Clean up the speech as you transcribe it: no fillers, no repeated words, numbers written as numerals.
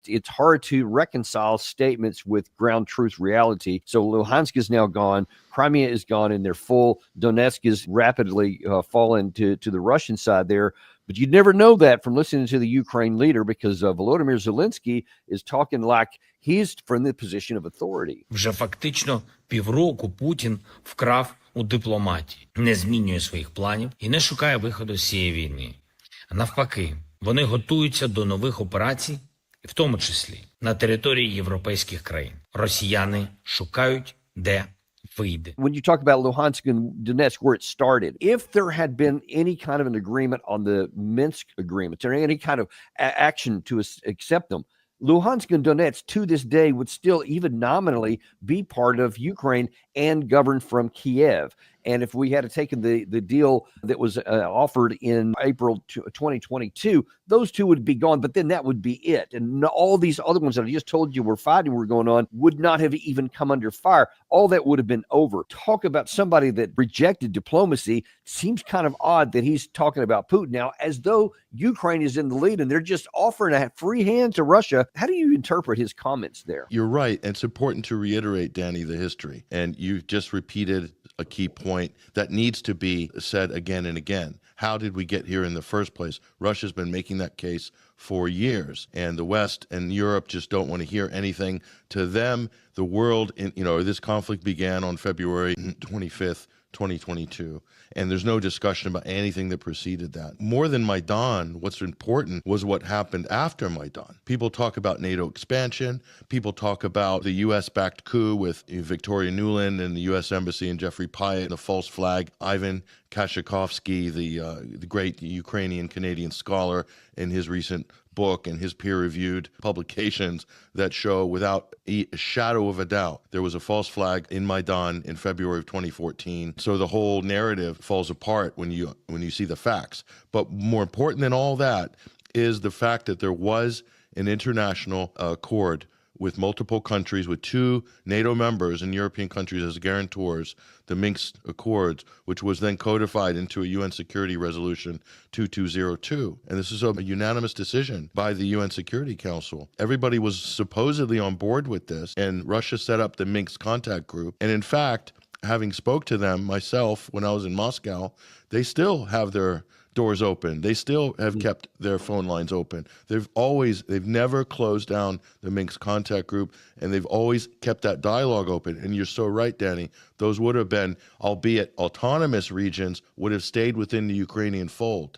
it's hard to reconcile statements with ground truth reality. So Luhansk is now gone. Crimea is gone in their full. Donetsk is rapidly falling to the Russian side there. But you'd never know that from listening to the Ukraine leader, because Volodymyr Zelensky is talking like he's from the position of authority. Вже фактично півроку Путін вкрав у дипломатії, не змінює своїх планів і не шукає виходу з цієї війни. Навпаки, вони готуються до нових операцій, в тому числі на території європейських країн. Росіяни шукають, де вийде. When you talk about Luhansk and Donetsk, where it started, if there had been any kind of an agreement on the Minsk agreements or any kind of action to accept them, Luhansk and Donetsk to this day would still even nominally be part of Ukraine and governed from Kiev. And if we had taken the deal that was offered in April 2022, those two would be gone, but then that would be it. And all these other ones that I just told you were fighting were going on would not have even come under fire. All that would have been over. Talk about somebody that rejected diplomacy. Seems kind of odd that he's talking about Putin now as though Ukraine is in the lead and they're just offering a free hand to Russia. How do you interpret his comments there? You're right. And it's important to reiterate, Danny, the history. And you just repeated a key point that needs to be said again and again. How did we get here in the first place? Russia's been making that case for years, and the West and Europe just don't want to hear anything. To them, the world, this conflict began on February 25th, 2022, and there's no discussion about anything that preceded that. More than Maidan, what's important was what happened after Maidan. People talk about NATO expansion. People talk about the U.S.-backed coup with Victoria Nuland and the U.S. Embassy and Jeffrey Pyatt, the false flag, Ivan Kashakovsky, the great Ukrainian-Canadian scholar, in his recent book and his peer-reviewed publications that show without a shadow of a doubt there was a false flag in Maidan in February of 2014. So the whole narrative falls apart when you see the facts. But more important than all that is the fact that there was an international accord with multiple countries, with 2 NATO members and European countries as guarantors, the Minsk Accords, which was then codified into a UN Security Resolution 2202. And this is a unanimous decision by the UN Security Council. Everybody was supposedly on board with this, and Russia set up the Minsk Contact Group. And in fact, having spoke to them myself when I was in Moscow, they still have their doors open. They still have kept their phone lines open. They've never closed down the Minsk Contact Group, and they've always kept that dialogue open. And you're so right, Danny. Those would have been, albeit autonomous regions, would have stayed within the Ukrainian fold.